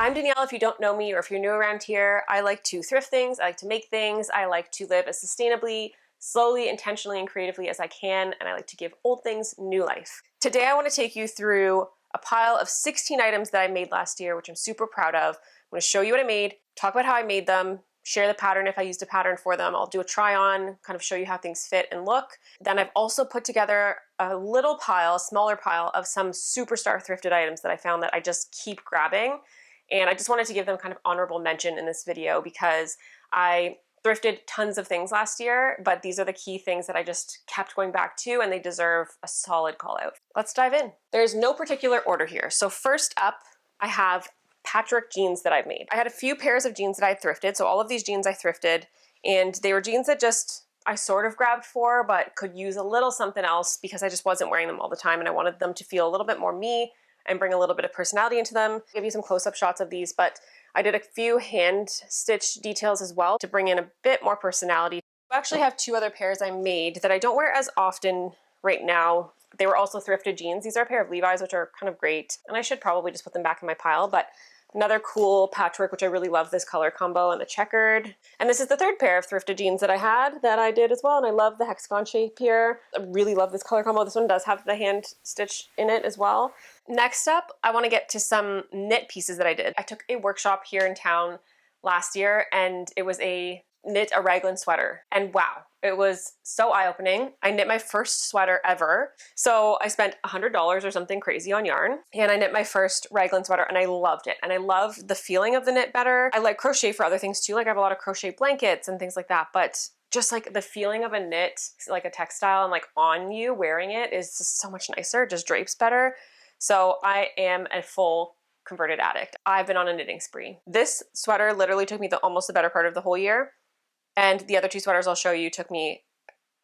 I'm Danielle. If you don't know me or if you're new around here, I like to thrift things, I like to make things, I like to live as sustainably, slowly, intentionally, and creatively as I can, and I like to give old things new life. Today I want to take you through a pile of 16 items that I made last year, which I'm super proud of. I'm going to show you what I made, talk about how I made them, share the pattern if I used a pattern for them. I'll do a try on, kind of show you how things fit and look. Then I've also put together a little pile, a smaller pile of some superstar thrifted items that I found that I just keep grabbing. And I just wanted to give them kind of honorable mention in this video because I thrifted tons of things last year, but these are the key things that I just kept going back to and they deserve a solid call out. Let's dive in. There's no particular order here. So first up, I have patchwork jeans that I've made. I had a few pairs of jeans that I thrifted. So all of these jeans I thrifted, and they were jeans that just I sort of grabbed for, but could use a little something else because I just wasn't wearing them all the time and I wanted them to feel a little bit more me and bring a little bit of personality into them. I'll give you some close-up shots of these, but I did a few hand-stitch details as well to bring in a bit more personality. I actually have two other pairs I made that I don't wear as often right now. They were also thrifted jeans. These are a pair of Levi's, which are kind of great, and I should probably just put them back in my pile, but another cool patchwork, which I really love this color combo and the checkered. And this is the third pair of thrifted jeans that I had that I did as well, and I love the hexagon shape here. I really love this color combo. This one does have the hand stitch in it as well. Next up, I want to get to some knit pieces that I did. I took a workshop here in town last year, and it was a knit a Raglan sweater, and wow, it was so eye-opening. I knit my first sweater ever. So I spent $100 or something crazy on yarn, and I knit my first Raglan sweater, and I loved it. And I love the feeling of the knit better. I like crochet for other things too. Like I have a lot of crochet blankets and things like that, but just like the feeling of a knit, like a textile and like on you wearing it is just so much nicer. It just drapes better. So I am a full converted addict. I've been on a knitting spree. This sweater literally took me almost the better part of the whole year. And the other two sweaters I'll show you took me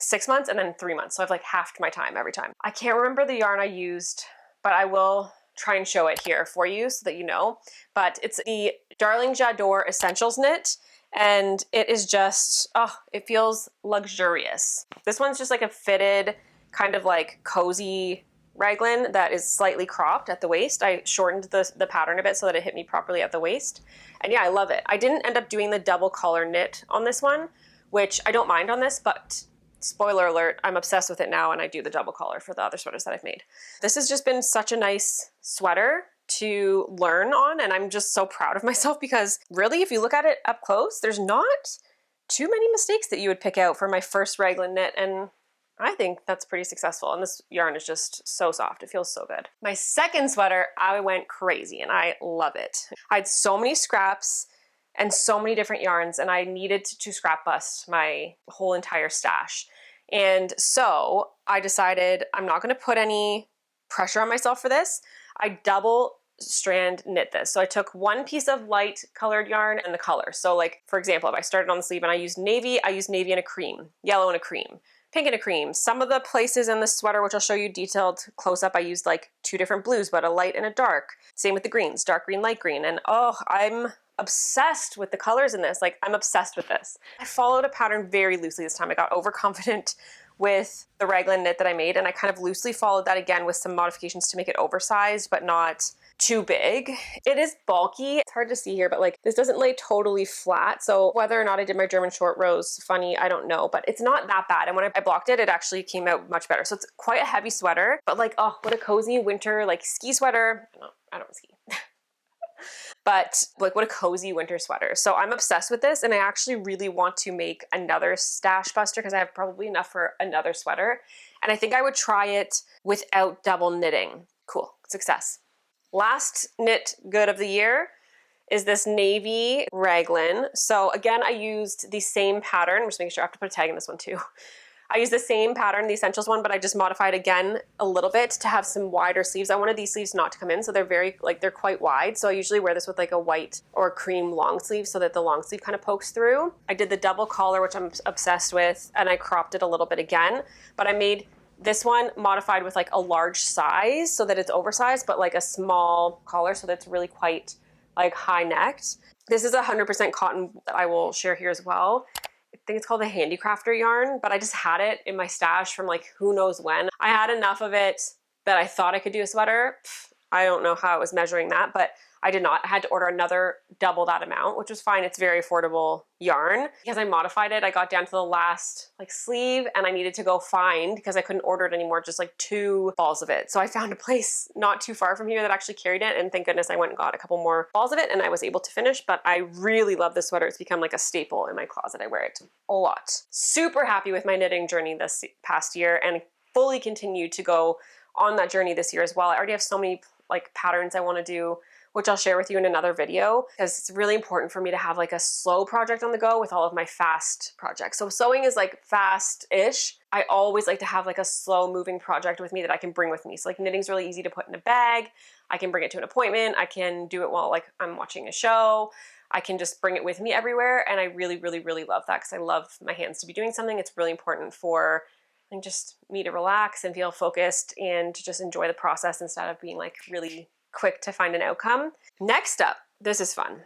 6 months and then 3 months. So I've like halved my time every time. I can't remember the yarn I used, but I will try and show it here for you so that you know. But it's the Darling J'adore Essentials knit. And it is just, oh, it feels luxurious. This one's just like a fitted, kind of like cozy Raglan that is slightly cropped at the waist. I shortened the pattern a bit so that it hit me properly at the waist. And yeah, I love it. I didn't end up doing the double collar knit on this one, which I don't mind on this, but spoiler alert, I'm obsessed with it now and I do the double collar for the other sweaters that I've made. This has just been such a nice sweater to learn on, and I'm just so proud of myself because really, if you look at it up close, there's not too many mistakes that you would pick out for my first Raglan knit, and I think that's pretty successful, and this yarn is just so soft. It feels so good. My second sweater, I went crazy, and I love it. I had so many scraps and so many different yarns, and I needed to scrap bust my whole entire stash. And so I decided I'm not going to put any pressure on myself for this. I double strand knit this. So I took one piece of light colored yarn and the color. So like, for example, if I started on the sleeve and I used navy and a cream, yellow and a cream, pink and a cream. Some of the places in the sweater, which I'll show you detailed close up, I used like 2 different blues, but a light and a dark. Same with the greens, dark green, light green. And oh, I'm obsessed with the colors in this. Like I'm obsessed with this. I followed a pattern very loosely this time. I got overconfident with the Raglan knit that I made, and I kind of loosely followed that again with some modifications to make it oversized, but not too big. It is bulky. It's hard to see here, but like this doesn't lay totally flat. So whether or not I did my German short rows funny, I don't know, but it's not that bad. And when I blocked it, it actually came out much better. So it's quite a heavy sweater, but like, oh, what a cozy winter, like ski sweater. I don't ski. But like what a cozy winter sweater. So I'm obsessed with this, and I actually really want to make another stash buster because I have probably enough for another sweater. And I think I would try it without double knitting. Cool, success. Last knit good of the year is this navy Raglan. So again, I used the same pattern. I'm just making sure I have to put a tag in this one too. I used the same pattern, the Essentials one, but I just modified again a little bit to have some wider sleeves. I wanted these sleeves not to come in, so they're they're quite wide. So I usually wear this with like a white or cream long sleeve so that the long sleeve kind of pokes through. I did the double collar, which I'm obsessed with, and I cropped it a little bit again, but I made this one modified with like a large size so that it's oversized, but like a small collar so that's really quite like high necked. This is 100% cotton that I will share here as well. I think it's called the Handicrafter yarn, but I just had it in my stash from like who knows when. I had enough of it that I thought I could do a sweater. I don't know how I was measuring that, but I did not. I had to order another double that amount, which was fine. It's very affordable yarn. Because I modified it, I got down to the last like sleeve and I needed to go find, because I couldn't order it anymore, just like 2 balls of it. So I found a place not too far from here that actually carried it, and thank goodness I went and got a couple more balls of it and I was able to finish. But I really love this sweater. It's become like a staple in my closet. I wear it a lot. Super happy with my knitting journey this past year, and fully continue to go on that journey this year as well. I already have so many like patterns I want to do, which I'll share with you in another video, because it's really important for me to have like a slow project on the go with all of my fast projects. So sewing is like fast-ish. I always like to have like a slow moving project with me that I can bring with me. So like knitting's really easy to put in a bag. I can bring it to an appointment. I can do it while like I'm watching a show. I can just bring it with me everywhere. And I really, really, really love that, because I love my hands to be doing something. It's really important for and just me to relax and feel focused and to just enjoy the process instead of being like really quick to find an outcome. Next up, this is fun.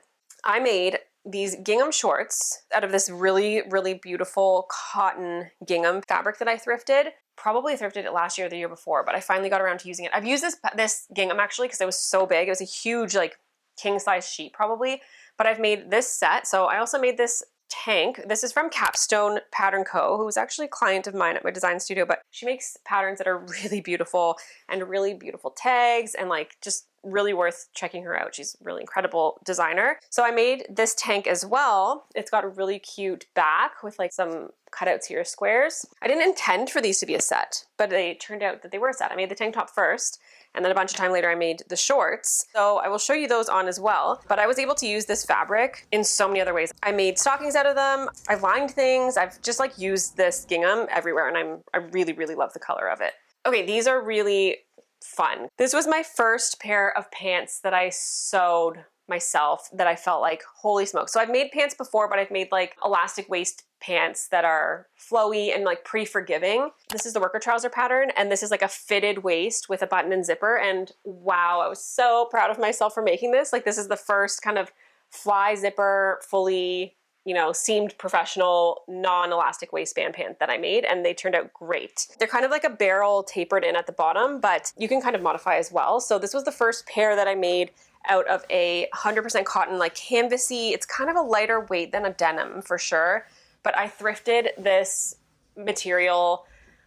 I made these gingham shorts out of this really, really beautiful cotton gingham fabric that I thrifted. Probably thrifted it last year or the year before, but I finally got around to using it. I've used this gingham actually because it was so big. It was a huge like king size sheet probably, but I've made this set. So I also made this tank. This is from Capstone Pattern Co., who's actually a client of mine at my design studio, but she makes patterns that are really beautiful and really beautiful tags and like just really worth checking her out. She's a really incredible designer. So I made this tank as well. It's got a really cute back with like some cutouts here, squares. I didn't intend for these to be a set, but they turned out that they were a set. I made the tank top first, and then a bunch of time later I made the shorts. So I will show you those on as well. But I was able to use this fabric in so many other ways. I made stockings out of them. I lined things. I've just like used this gingham everywhere, and I really, really love the color of it. Okay, these are really fun. This was my first pair of pants that I sewed myself that I felt like, holy smokes. So I've made pants before, but I've made like elastic waist pants that are flowy and like pre-forgiving. This is the worker trouser pattern, and this is like a fitted waist with a button and zipper, and wow, I was so proud of myself for making this. Like this is the first kind of fly zipper, fully, you know, seamed professional, non-elastic waistband pant that I made, and they turned out great. They're kind of like a barrel tapered in at the bottom, but you can kind of modify as well. So this was the first pair that I made out of a 100% cotton, like canvasy. It's kind of a lighter weight than a denim for sure, but I thrifted this material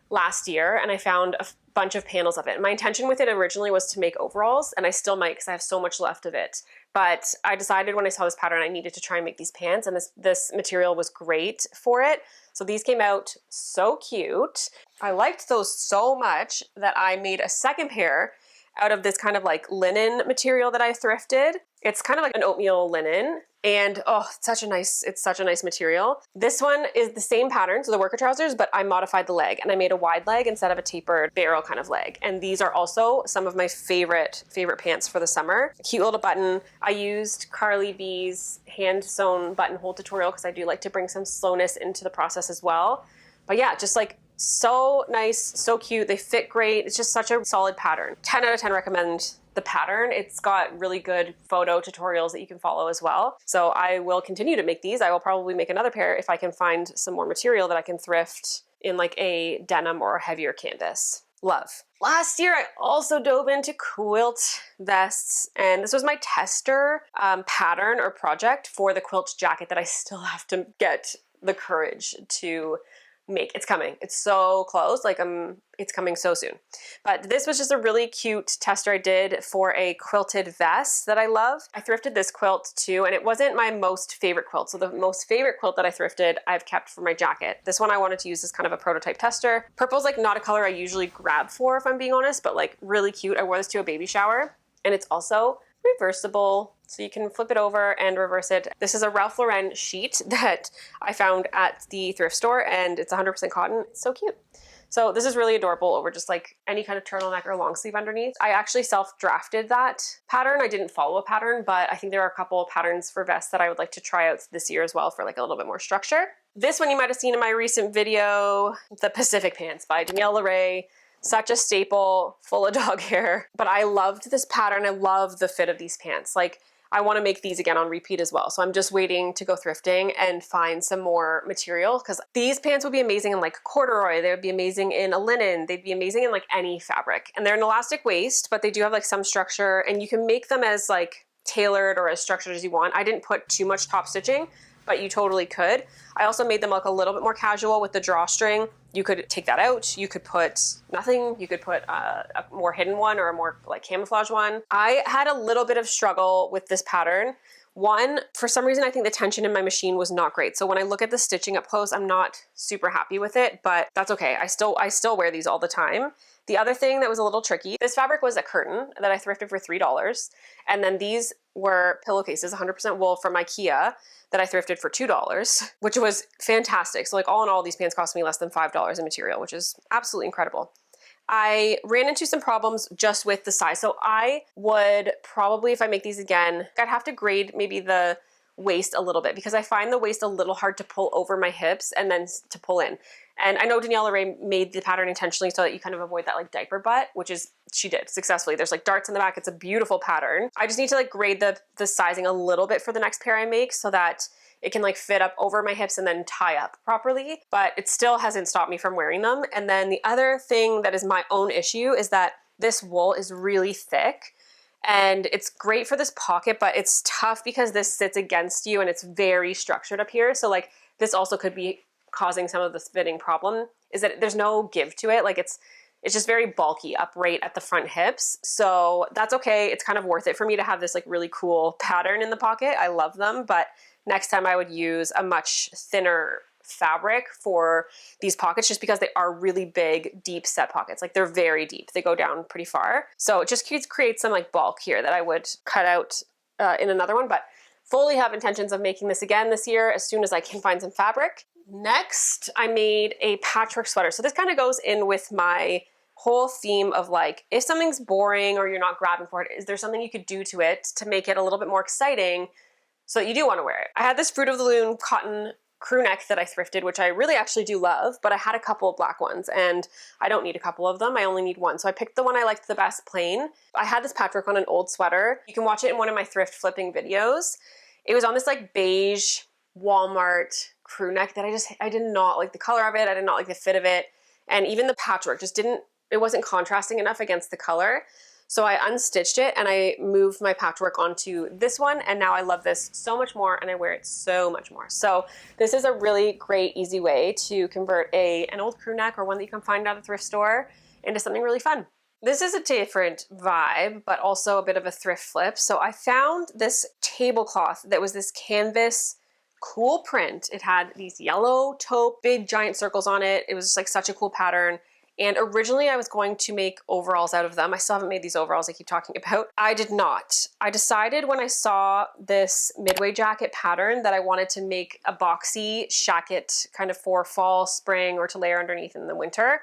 last year and I found a bunch of panels of it. My intention with it originally was to make overalls, and I still might because I have so much left of it. But I decided when I saw this pattern I needed to try and make these pants, and this material was great for it. So these came out so cute. I liked those so much that I made a second pair out of this kind of like linen material that I thrifted. It's kind of like an oatmeal linen, and oh, it's such a nice material. This one is the same pattern, so the worker trousers, but I modified the leg and I made a wide leg instead of a tapered barrel kind of leg. And these are also some of my favorite pants for the summer. Cute little button. I used Carly B's hand sewn buttonhole tutorial because I do like to bring some slowness into the process as well. But yeah, just like so nice, so cute. They fit great. It's just such a solid pattern. 10 out of 10 recommend the pattern. It's got really good photo tutorials that you can follow as well. So I will continue to make these. I will probably make another pair if I can find some more material that I can thrift in like a denim or a heavier canvas. Love. Last year, I also dove into quilt vests, and this was my tester pattern or project for the quilt jacket that I still have to get the courage to make. It's coming. It's so close. Like it's coming so soon. But this was just a really cute tester I did for a quilted vest that I love. I thrifted this quilt too, and it wasn't my most favorite quilt. So the most favorite quilt that I thrifted, I've kept for my jacket. This one I wanted to use as kind of a prototype tester. Purple's like not a color I usually grab for, if I'm being honest, but like really cute. I wore this to a baby shower, and it's also reversible, so you can flip it over and reverse it. This is a Ralph Lauren sheet that I found at the thrift store, and it's 100% cotton. It's so cute. So this is really adorable over just like any kind of turtleneck or long sleeve underneath. I actually self-drafted that pattern. I didn't follow a pattern, but I think there are a couple of patterns for vests that I would like to try out this year as well for like a little bit more structure. This one you might have seen in my recent video, the Pacific Pants by Danielle LeRae. Such a staple, full of dog hair. But I loved this pattern. I love the fit of these pants. Like, I want to make these again on repeat as well. So I'm just waiting to go thrifting and find some more material, because these pants would be amazing in like corduroy. They would be amazing in a linen. They'd be amazing in like any fabric. And they're an elastic waist, but they do have like some structure, and you can make them as like tailored or as structured as you want. I didn't put too much top stitching, but you totally could. I also made them look a little bit more casual with the drawstring. You could take that out. You could put nothing. You could put a more hidden one or a more like camouflage one. I had a little bit of struggle with this pattern. One, for some reason, I think the tension in my machine was not great. So when I look at the stitching up close, I'm not super happy with it, but that's okay. I still wear these all the time. The other thing that was a little tricky, this fabric was a curtain that I thrifted for $3. And then these were pillowcases, 100% wool from IKEA that I thrifted for $2, which was fantastic. So like all in all, these pants cost me less than $5 in material, which is absolutely incredible. I ran into some problems just with the size. So I would probably, if I make these again, I'd have to grade maybe the waist a little bit because I find the waist a little hard to pull over my hips and then to pull in. And I know Danielle LeRae made the pattern intentionally so that you kind of avoid that like diaper butt, which is, she did successfully. There's like darts in the back. It's a beautiful pattern. I just need to like grade the sizing a little bit for the next pair I make so that it can like fit up over my hips and then tie up properly, but it still hasn't stopped me from wearing them. And then the other thing that is my own issue is that this wool is really thick and it's great for this pocket, but it's tough because this sits against you and it's very structured up here. So like this also could be causing some of this fitting problem is that there's no give to it. Like it's just very bulky up right at the front hips. So that's okay. It's kind of worth it for me to have this like really cool pattern in the pocket. I love them, but next time I would use a much thinner fabric for these pockets just because they are really big, deep set pockets. Like they're very deep. They go down pretty far. So it just creates some like bulk here that I would cut out in another one, but fully have intentions of making this again this year as soon as I can find some fabric. Next, I made a patchwork sweater. So this kind of goes in with my whole theme of like, if something's boring or you're not grabbing for it, is there something you could do to it to make it a little bit more exciting so that you do want to wear it? I had this Fruit of the Loom cotton crew neck that I thrifted, which I really actually do love, but I had a couple of black ones and I don't need a couple of them. I only need one. So I picked the one I liked the best, plain. I had this patchwork on an old sweater. You can watch it in one of my thrift flipping videos. It was on this like beige Walmart crew neck that I did not like the color of it. I did not like the fit of it. And even the patchwork just it wasn't contrasting enough against the color. So I unstitched it and I moved my patchwork onto this one. And now I love this so much more and I wear it so much more. So this is a really great, easy way to convert an old crew neck or one that you can find at a thrift store into something really fun. This is a different vibe, but also a bit of a thrift flip. So I found this tablecloth that was this canvas cool print. It had these yellow taupe, big giant circles on it. It was just like such a cool pattern. And originally I was going to make overalls out of them. I still haven't made these overalls I keep talking about. I did not. I decided when I saw this Midway jacket pattern that I wanted to make a boxy shacket kind of for fall, spring, or to layer underneath in the winter.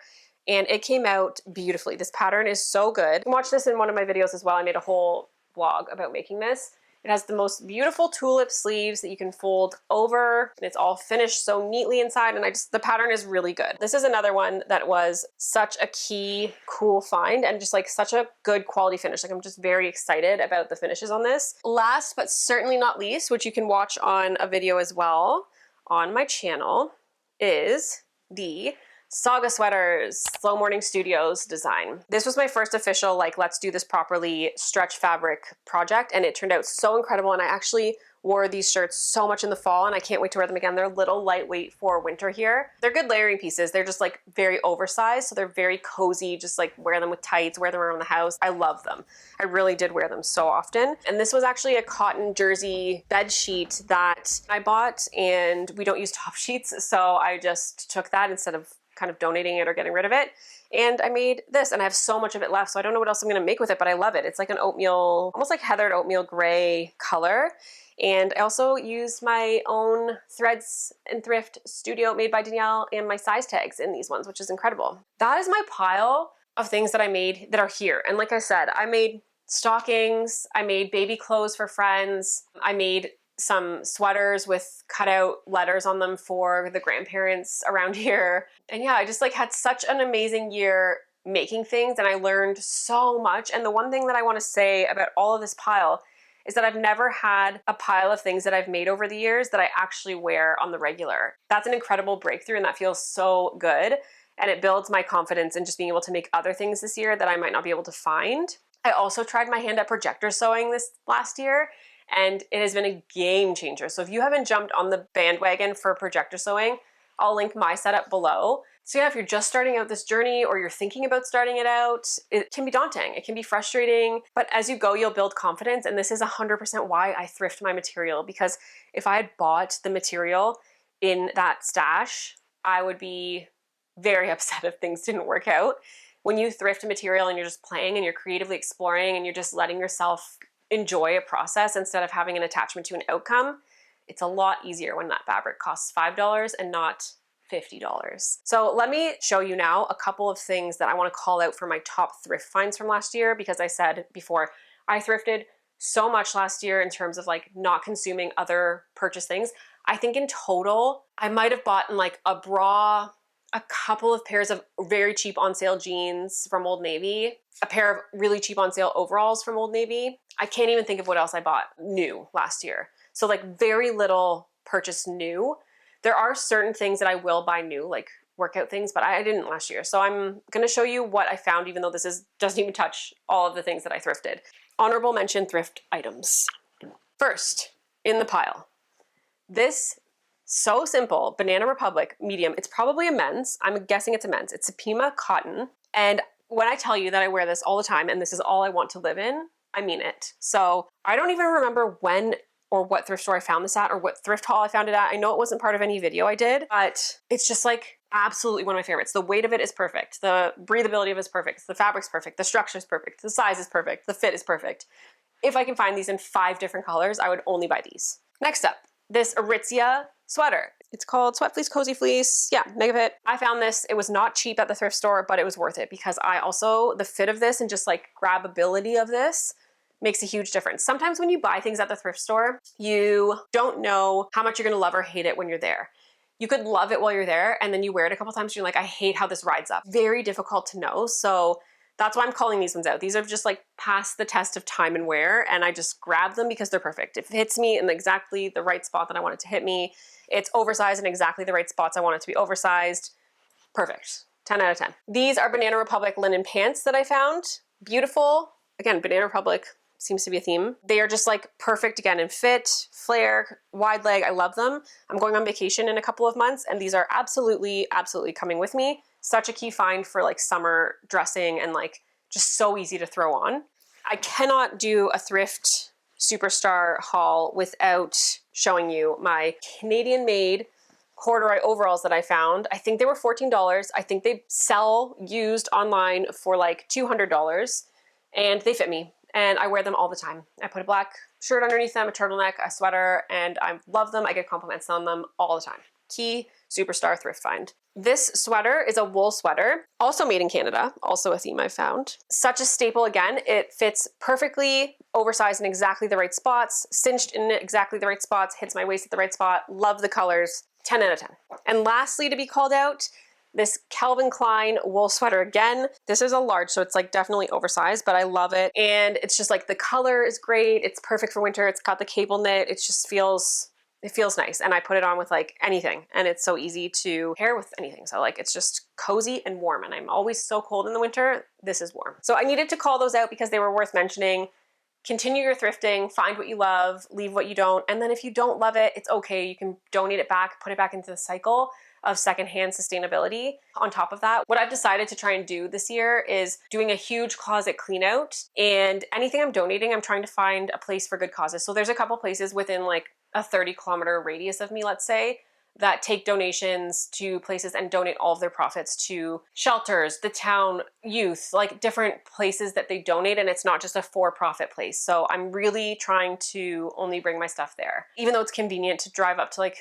And it came out beautifully. This pattern is so good. You can watch this in one of my videos as well. I made a whole vlog about making this. It has the most beautiful tulip sleeves that you can fold over, and it's all finished so neatly inside, and the pattern is really good. This is another one that was such a key, cool find, and just like such a good quality finish. Like I'm just very excited about the finishes on this. Last but certainly not least, which you can watch on a video as well on my channel, is the Saga sweaters, Slow Morning Studios design. This was my first official, like, let's do this properly stretch fabric project, and it turned out so incredible, and I actually wore these shirts so much in the fall, and I can't wait to wear them again. They're a little lightweight for winter here. They're good layering pieces. They're just like very oversized, so they're very cozy, just like wear them with tights, wear them around the house. I love them. I really did wear them so often. And this was actually a cotton jersey bed sheet that I bought, and we don't use top sheets, so I just took that instead of kind of donating it or getting rid of it. And I made this, and I have so much of it left, so I don't know what else I'm gonna make with it, but I love it. It's like an oatmeal, almost like heathered oatmeal gray color. And I also used my own Threads and Thrift Studio made by Danielle and my size tags in these ones, which is incredible. That is my pile of things that I made that are here. And like I said, I made stockings, I made baby clothes for friends, I made some sweaters with cutout letters on them for the grandparents around here. And yeah, I just like had such an amazing year making things, and I learned so much. And the one thing that I want to say about all of this pile is that I've never had a pile of things that I've made over the years that I actually wear on the regular. That's an incredible breakthrough, and that feels so good. And it builds my confidence in just being able to make other things this year that I might not be able to find. I also tried my hand at Projector sewing this last year, and it has been a game changer. So if you haven't jumped on the bandwagon for Projector sewing, I'll link my setup below. So yeah, if you're just starting out this journey or you're thinking about starting it out, it can be daunting, it can be frustrating, but as you go, you'll build confidence. And this is 100% why I thrift my material, because if I had bought the material in that stash, I would be very upset if things didn't work out. When you thrift material and you're just playing and you're creatively exploring and you're just letting yourself enjoy a process instead of having an attachment to an outcome, it's a lot easier when that fabric costs $5 and not $50. So let me show you now a couple of things that I want to call out for my top thrift finds from last year, because I said before, I thrifted so much last year in terms of like not consuming other purchase things. I think in total, I might have bought like a bra, a couple of pairs of very cheap on sale jeans from Old Navy, a pair of really cheap on sale overalls from Old Navy. I can't even think of what else I bought new last year. So like very little purchase new. There are certain things that I will buy new, like workout things, but I didn't last year. So I'm gonna show you what I found, even though doesn't even touch all of the things that I thrifted. Honorable mention thrift items. First, in the pile, this so simple Banana Republic medium. It's probably a men's. I'm guessing it's a men's. It's a Pima cotton. And when I tell you that I wear this all the time and this is all I want to live in, I mean it. So I don't even remember when or what thrift store I found this at or what thrift haul I found it at. I know it wasn't part of any video I did, but it's just like absolutely one of my favorites. The weight of it is perfect. The breathability of it is perfect. The fabric's perfect. The structure is perfect. The size is perfect. The fit is perfect. If I can find these in 5 different colors, I would only buy these. Next up, this Aritzia sweater. It's called Sweat Fleece Cozy Fleece. Yeah, Mega Fit. I found this. It was not cheap at the thrift store, but it was worth it because the fit of this and just like grabability of this makes a huge difference. Sometimes when you buy things at the thrift store, you don't know how much you're gonna love or hate it when you're there. You could love it while you're there and then you wear it a couple times and you're like, I hate how this rides up. Very difficult to know. So that's why I'm calling these ones out. These are just like past the test of time and wear, and I just grab them because they're perfect. It hits me in exactly the right spot that I want it to hit me. It's oversized in exactly the right spots I want it to be oversized. Perfect. 10 out of 10. These are Banana Republic linen pants that I found. Beautiful. Again, Banana Republic seems to be a theme. They are just like perfect again in fit, flare, wide leg. I love them. I'm going on vacation in a couple of months and these are absolutely, absolutely coming with me. Such a key find for like summer dressing and like just so easy to throw on. I cannot do a thrift superstar haul without showing you my Canadian made corduroy overalls that I found. I think they were $14. I think they sell used online for like $200 and they fit me and I wear them all the time. I put a black shirt underneath them, a turtleneck, a sweater, and I love them. I get compliments on them all the time. Key superstar thrift find. This sweater is a wool sweater, also made in Canada, also a theme I found. Such a staple again. It fits perfectly, oversized in exactly the right spots, cinched in exactly the right spots, hits my waist at the right spot. Love the colors, 10 out of 10. And lastly, to be called out, this Calvin Klein wool sweater again. This is a large, so it's like definitely oversized, but I love it. And it's just like the color is great. It's perfect for winter. It's got the cable knit. It just feels nice. And I put it on with like anything and it's so easy to pair with anything. So like, it's just cozy and warm and I'm always so cold in the winter. This is warm. So I needed to call those out because they were worth mentioning. Continue your thrifting, find what you love, leave what you don't. And then if you don't love it, it's okay. You can donate it back, put it back into the cycle of secondhand sustainability. On top of that, what I've decided to try and do this year is doing a huge closet clean out, and anything I'm donating, I'm trying to find a place for good causes. So there's a couple places within like a 30-kilometer radius of me, let's say, that take donations to places and donate all of their profits to shelters, the town, youth, like different places that they donate, and it's not just a for-profit place. So I'm really trying to only bring my stuff there. Even though it's convenient to drive up to like,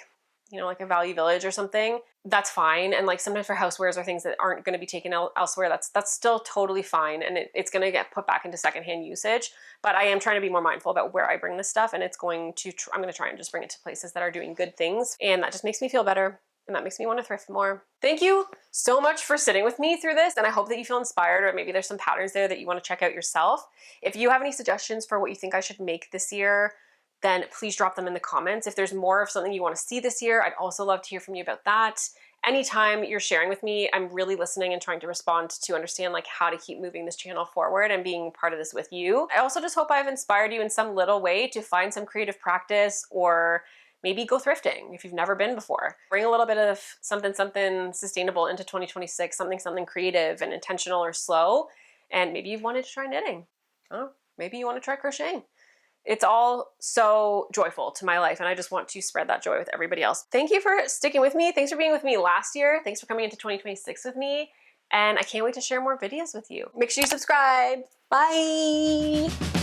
you know, like a Value Village or something, that's fine. And like sometimes for housewares or things that aren't going to be taken elsewhere, that's still totally fine. And it's going to get put back into secondhand usage. But I am trying to be more mindful about where I bring this stuff. And I'm going to try and just bring it to places that are doing good things. And that just makes me feel better. And that makes me want to thrift more. Thank you so much for sitting with me through this. And I hope that you feel inspired, or maybe there's some patterns there that you want to check out yourself. If you have any suggestions for what you think I should make this year, then please drop them in the comments. If there's more of something you want to see this year, I'd also love to hear from you about that. Anytime you're sharing with me, I'm really listening and trying to respond to understand like how to keep moving this channel forward and being part of this with you. I also just hope I've inspired you in some little way to find some creative practice, or maybe go thrifting if you've never been before. Bring a little bit of something sustainable into 2026, something creative and intentional or slow. And maybe you've wanted to try knitting. Oh, maybe you want to try crocheting. It's all so joyful to my life, and I just want to spread that joy with everybody else. Thank you for sticking with me. Thanks for being with me last year. Thanks for coming into 2026 with me, and I can't wait to share more videos with you. Make sure you subscribe. Bye!